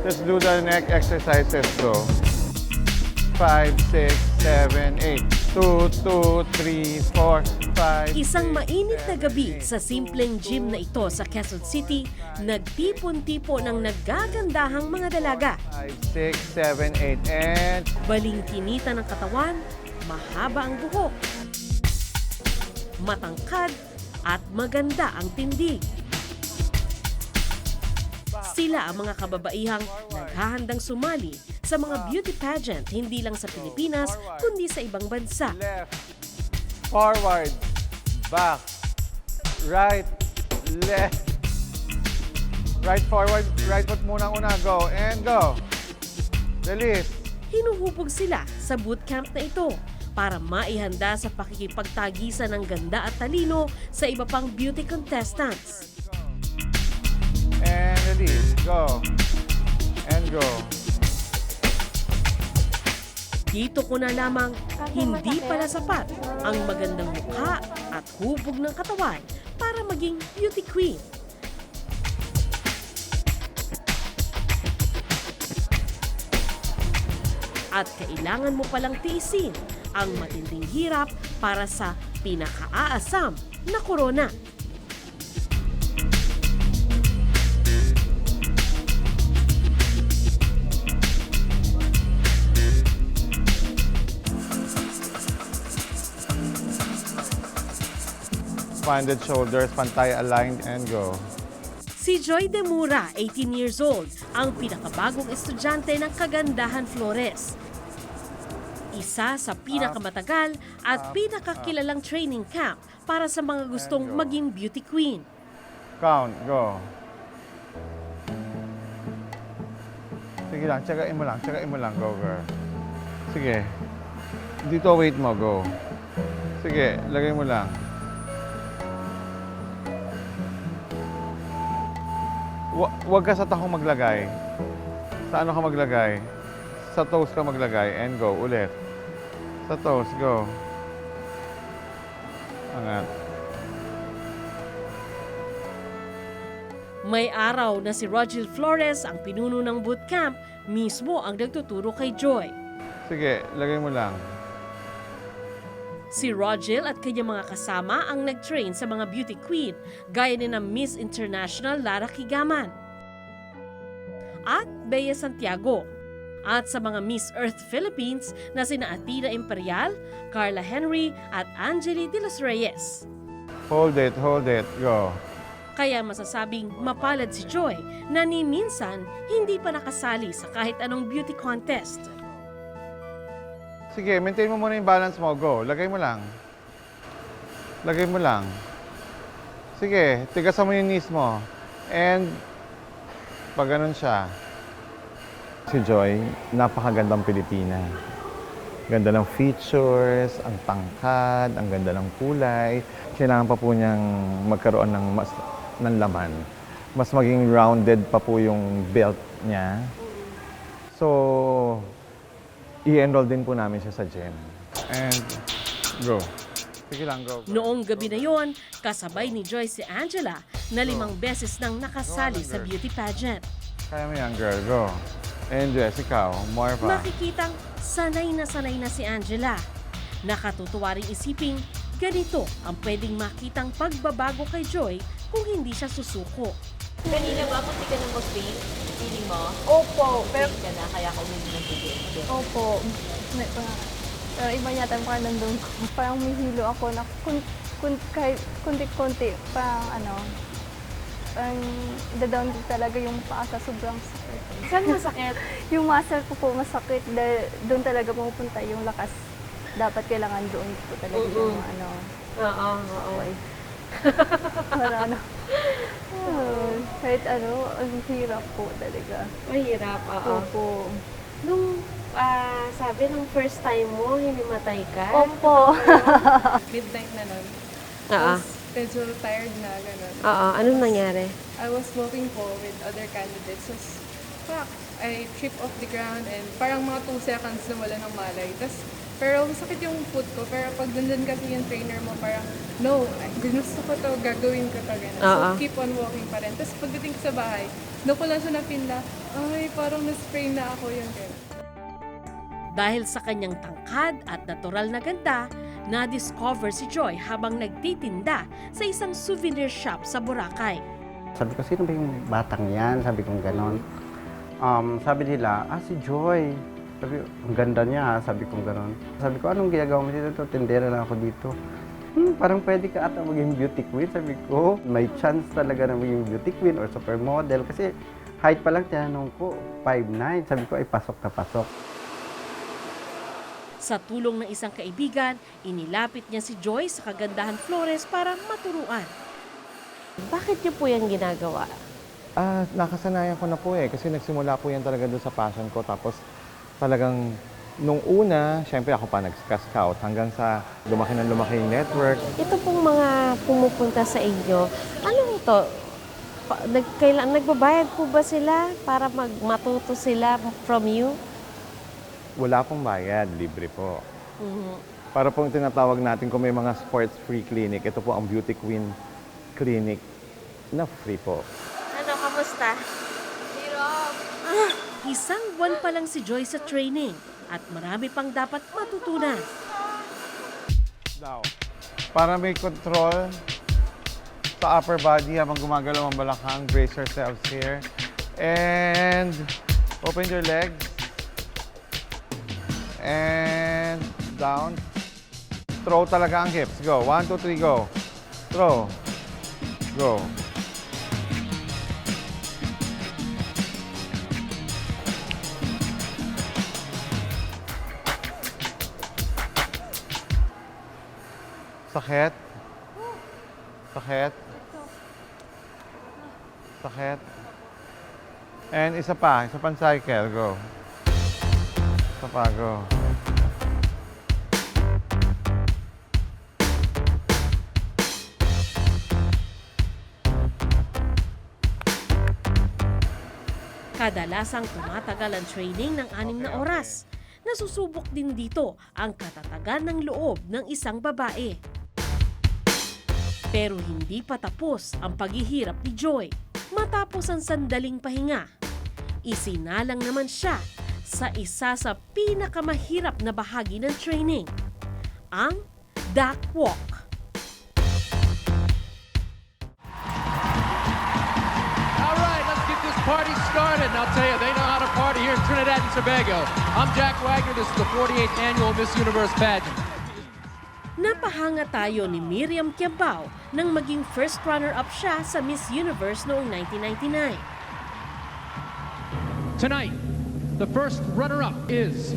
Let's do the neck exercises, go. 5, 6, 7, 8. 2, 2, 3, 4, 5. Isang mainit na gabi sa simpleng gym na ito sa Quezon City, nagtipon-tipo ng naggagandahang mga dalaga. 5, 6, 7, 8, and... Balingkinita ng katawan, mahaba ang buhok, matangkad at maganda ang tindig. Sila ang mga kababaihang naghahandang sumali sa mga beauty pageant hindi lang sa Pilipinas kundi sa ibang bansa. Left, forward, back, right, left. Right forward, right foot muna una, go, and go. Release. Hinuhubog sila sa bootcamp na ito para maihanda sa pakikipagtagisan ng ganda at talino sa iba pang beauty contestants. And release, go, and go. Dito ko na lamang hindi pala sapat ang magandang mukha at hubog ng katawan para maging beauty queen. At kailangan mo palang tiisin ang matinding hirap para sa pinakaaasam na korona. Expanded shoulders, pantay aligned, and go. Si Joy Demura, 18 years old, ang pinakabagong estudyante ng Kagandahan Flores. Isa sa pinakamatagal at pinakakilalang training camp para sa mga gustong maging beauty queen. Count, go. Sige lang, tsagain mo lang, go girl. Sige. Dito wait mo, go. Sige, lagay mo lang. Huwag ka sa tahong maglagay. Sa ano ka maglagay? Sa toes ka maglagay, and go, ulit. Sa toes, go. Angat. May araw na si Rogel Flores, ang pinuno ng bootcamp, mismo ang nagtuturo kay Joy. Sige, lagay mo lang. Si Rogel at kanyang mga kasama ang nag-train sa mga beauty queen gaya ni na Miss International Lara Kigaman at Bea Santiago at sa mga Miss Earth Philippines na sina Athena Imperial, Carla Henry at Angeli de los Reyes. Hold it, go. Kaya masasabing mapalad si Joy na ni minsan hindi pa nakasali sa kahit anong beauty contest. Sige, maintain mo muna yung balance mo. Go. Lagay mo lang. Lagay mo lang. Sige, tigasan mo yung knees mo. And, pag ganun siya. Si Joy, napakagandang Pilipina. Ganda ng features, ang tangkad, ang ganda ng kulay. Kailangan pa po niyang magkaroon ng laman. Mas maging rounded pa po yung belt niya. So, i-enroll din po namin siya sa gym. And go. Sige lang, go. Noong gabi na yon, kasabay ni Joy si Angela na 5 beses nang nakasali sa beauty pageant. Kaya mo yan, girl. Go. And Jess, ikaw, more pa. Makikitang sanay na si Angela. Nakatutuwa rin isiping ganito ang pwedeng makitang pagbabago kay Joy kung hindi siya susuko. Kanina ba munti ka ng mag-faint? Feeling mo? Opo, pero Faint ka na, kaya ka hindi nagiging. opo. Pero iba yata yung parang nandun ko. Parang may hilo ako na kahit kunti-kunti, parang parang down din talaga yung paa sa sobrang sakit. Saan masakit? Yung muscle ko po masakit dahil doon talaga pupunta yung lakas. Dapat kailangan doon po talaga yung Oo. okay. Para kahit ang hirap po talaga. Mahirap, oo. Opo. Nung sabi nung first time mo, hinimatay ka? Opo. Midnight na nun. Oo. Tapos medyo tired na, gano'n. Oo. Anong nangyari? I was smoking po with other candidates. Tapos, I tripped off the ground and parang mga 2 seconds na wala ng malay. Tapos, Pero masakit yung foot ko. Pero pag nandun kasi yung trainer mo, parang, no, gusto ko to, gagawin ko to. Ganun. So, keep on walking pa rin. Tapos pagdating ko sa bahay, doon ko lang siya na-feel na, ay, parang na-spray na ako yung ganun. Dahil sa kanyang tangkad at natural na ganda, na-discover si Joy habang nagtitinda sa isang souvenir shop sa Boracay. Sabi ko, sino ba yung batang yan? Sabi ko gano'n. Sabi nila, si Joy. Sabi ko, ang ganda niya, sabi ko gano'n. Sabi ko, anong ginagawa mo dito? Tindera lang ako dito. Parang pwede ka ata maging beauty queen. Sabi ko, may chance talaga na maging beauty queen or supermodel. Kasi height pa lang tinanong ko, 5'9". Sabi ko, ay pasok na pasok. Sa tulong ng isang kaibigan, inilapit niya si Joy sa Kagandahan Flores para maturuan. Bakit niyo po yan ginagawa? Nakasanayan ko na po kasi nagsimula po yan talaga doon sa passion ko. Tapos talagang nung una, syempre ako pa nag-scout hanggang sa lumaki yung network. Ito pong mga pumupunta sa inyo, ano ito? Nagbabayad po ba sila para matuto sila from you? Wala pong bayad, libre po. Para pong tinatawag natin kung may mga sports-free clinic, ito po ang Beauty Queen Clinic na free po. Ano, kamusta? Isang buwan pa lang si Joy sa training at marami pang dapat matutunan. Para may control sa upper body habang gumagalaw ang balakang, brace yourselves here. And open your legs. And down. Throw talaga ang hips. Go. 1, 2, 3, go. Throw. Go. Sakit. Sakit. Sakit. And isa pang cycle. Go. Isa pa, go. Kadalasang tumatagal ang training ng 6 na oras. Nasusubok din dito ang katatagan ng loob ng isang babae. Pero hindi pa tapos ang paghihirap ni Joy. Matapos ang sandaling pahinga, isinalang naman siya sa isa sa pinakamahirap na bahagi ng training, ang duck walk. All right, let's get this party started. And I'll tell you, they know how to party here in Trinidad and Tobago. I'm Jack Wagner. This is the 48th annual Miss Universe pageant. Napahanga tayo ni Miriam Quiambao nang maging first runner-up siya sa Miss Universe noong 1999. Tonight, the first runner-up is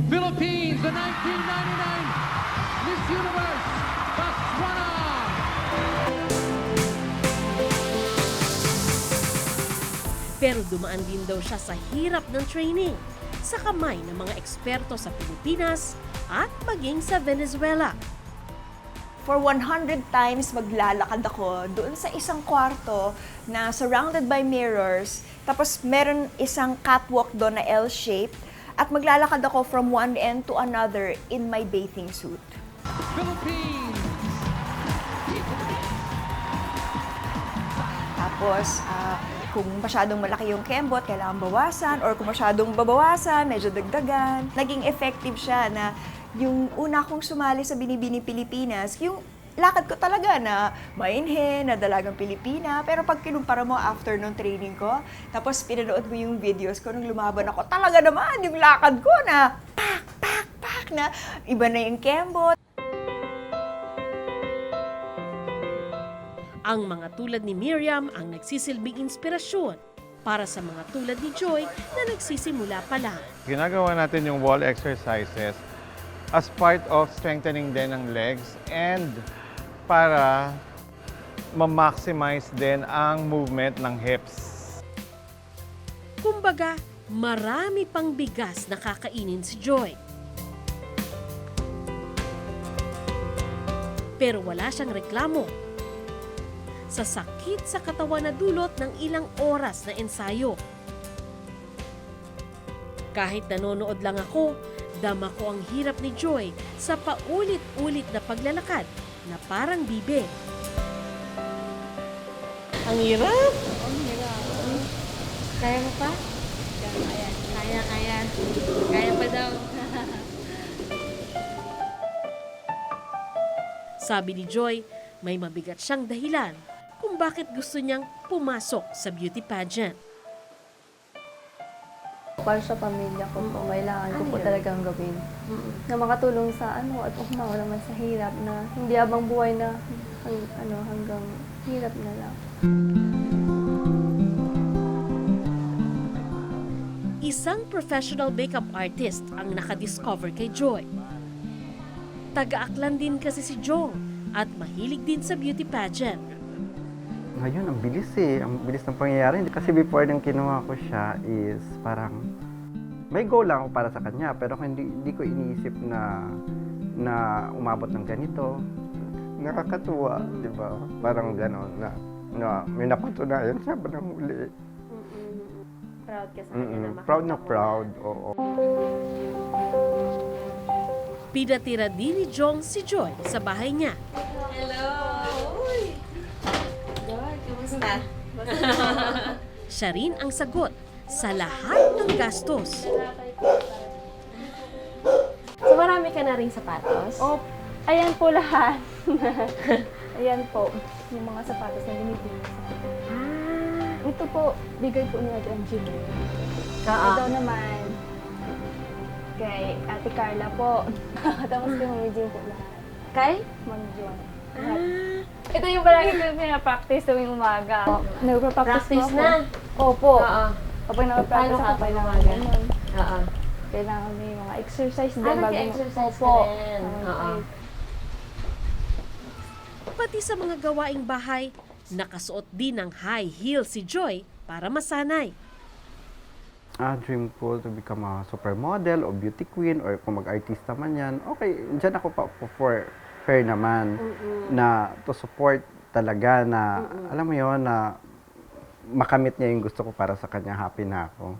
Philippines, the 1999 Miss Universe, Botswana. Pero dumaan din daw siya sa hirap ng training sa kamay ng mga eksperto sa Pilipinas at maging sa Venezuela. For 100 times maglalakad ako doon sa isang kwarto na surrounded by mirrors. Tapos meron isang catwalk doon na L-shaped. At maglalakad ako from one end to another in my bathing suit. Philippines! Tapos, kung masyadong malaki yung kembot, kailangan bawasan. Or kung masyadong babawasan, medyo dagdagan. Naging effective siya na yung una kong sumali sa Binibini Pilipinas, yung lakad ko talaga na mainhin, na dalagang Pilipina. Pero pag kinumpara mo after nung training ko, tapos pinanood mo yung videos ko nung lumaban ako, talaga naman yung lakad ko na pak, pak, pak, na iba na yung kembot. Ang mga tulad ni Miriam ang nagsisilbing inspirasyon para sa mga tulad ni Joy na nagsisimula pa lang. Ginagawa natin yung wall exercises as part of strengthening din ng legs and para ma-maximize din ang movement ng hips. Kumbaga, marami pang bigas na kakainin si Joy. Pero wala siyang reklamo sa sakit sa katawan na dulot ng ilang oras na ensayo. Kahit nanonood lang ako, Dama ko ang hirap ni Joy sa paulit-ulit na paglalakad na parang bibe. Ang hirap. Kaya mo pa? Kaya. Kaya pa daw. Sabi ni Joy, may mabigat siyang dahilan kung bakit gusto niyang pumasok sa beauty pageant. Para sa pamilya ko po, kailangan ko po talagang gawin. Na makatulong sa at umawa naman sa hirap na hindi habang buhay na hanggang hirap na lang. Isang professional makeup artist ang nakadiscover kay Joy. Taga-Aklan din kasi si Jong at mahilig din sa beauty pageant. Ngayon, ang bilis eh. Ang bilis ng pangyayari. Kasi before nang kinuha ko siya is parang may goal lang ako para sa kanya. Pero hindi ko iniisip na umabot ng ganito. Nakakatuwa, di ba? Parang gano'n na may napatunayan siya ba ng huli. Proud ka sa kanya na makita Proud na mo proud, oo. Pinatira din ni Jong si Joy sa bahay niya. Hello! Uy! Joy, kumusta? Siya rin ang sagot sa lahat ng gastos. So marami ka na ring sapatos? Oh, ayan po lahat. Ayan po, yung mga sapatos na binibili sa akin. Ito po, bigay po nila ang Gmail. Ito naman, kay Ate Carla po. Tapos kay Mami Jean po lahat. Kay? Mami Jean. Ito yung palagi ko pinapractice tuwing umaga. Nagpa-practice Practice po ako. na? Opo. Oo. Kapag nagpa-practice Paano ka ako, pag kailangan umaga? ganun. Oo. Kailangan may mga exercise din. Nag-exercise ka Opo. rin. Oo. Pati sa mga gawaing bahay, nakasuot din ng high heel si Joy para masanay. Dream ko to become a supermodel o beauty queen or kung mag-artista man yan, okay, dyan ako pa for her naman na to support talaga na, alam mo yon na makamit niya yung gusto ko para sa kanya, happy na ako.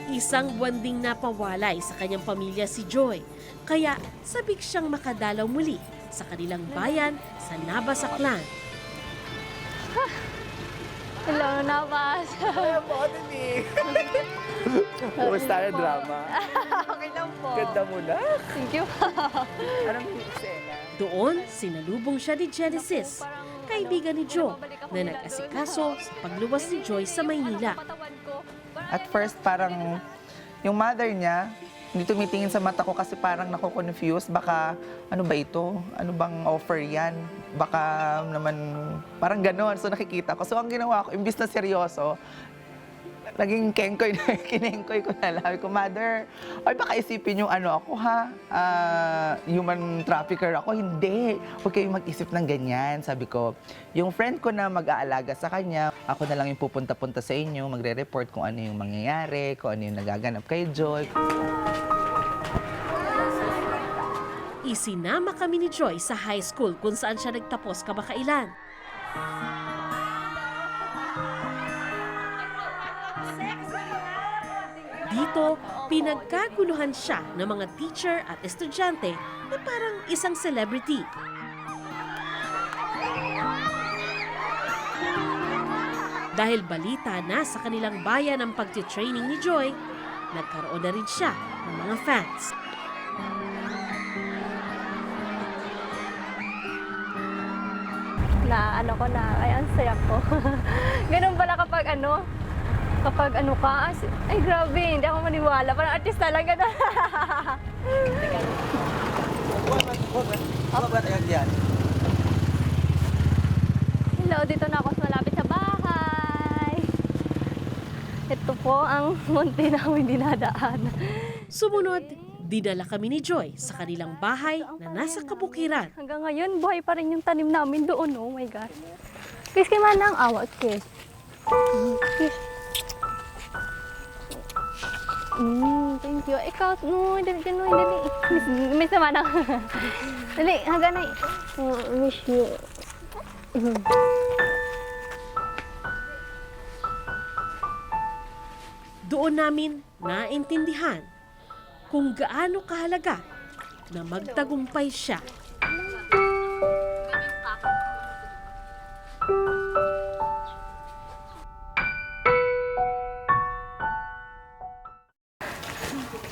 Isang buwan ding napawalay sa kanyang pamilya si Joy, kaya sabik siyang makadalaw muli sa kanilang bayan sa Navas, Aklan. Hello, Navas. Kumusta na drama? Okay lang po. Ganda mo na. Thank you. Anong eksena? Doon, sinalubong siya ni Genesis, kaibigan ni Joe, na nag-asikaso sa pagluwas ni Joy sa Maynila. At first, parang yung mother niya, hindi tumitingin sa mata ko kasi parang nako-confuse. Baka, ano ba ito? Ano bang offer yan? Baka naman, parang ganon. So nakikita ko. So ang ginawa ko, imbis na seryoso, naging kengkoy na, kinengkoy ko na lang. Sabi ko, mother, ay baka isipin yung ano ako ha, human trafficker ako. Hindi, huwag kayong mag-isip ng ganyan. Sabi ko, yung friend ko na mag-aalaga sa kanya, ako na lang yung pupunta-punta sa inyo, magre-report kung ano yung mangyayari, kung ano yung nagaganap kay Joy. Isinama kami ni Joy sa high school kung saan siya nagtapos kamakailan. Dito, pinagkaguluhan siya ng mga teacher at estudyante na parang isang celebrity. Dahil balita na sa kanilang bayan ang pagtitraining ni Joy, nagkaroon na rin siya ng mga fans. Na ay ang saya ko. Ganun pala kapag ka, ay grabe, hindi ako maniwala. Parang artista lang gano'n. Hello, dito na ako malapit sa bahay. Ito po ang munti namin dinadaan. Sumunod, dinala kami ni Joy sa kanilang bahay na nasa kabukiran. Hanggang ngayon, buhay pa rin yung tanim namin doon. Oh my God. Kiss kay Manang, awat kiss. Kiss. Thank you. Ikaw, no, dali. Miss na Manang. Dali, hanggang na. Miss you. Doon namin naintindihan kung gaano kahalaga na magtagumpay siya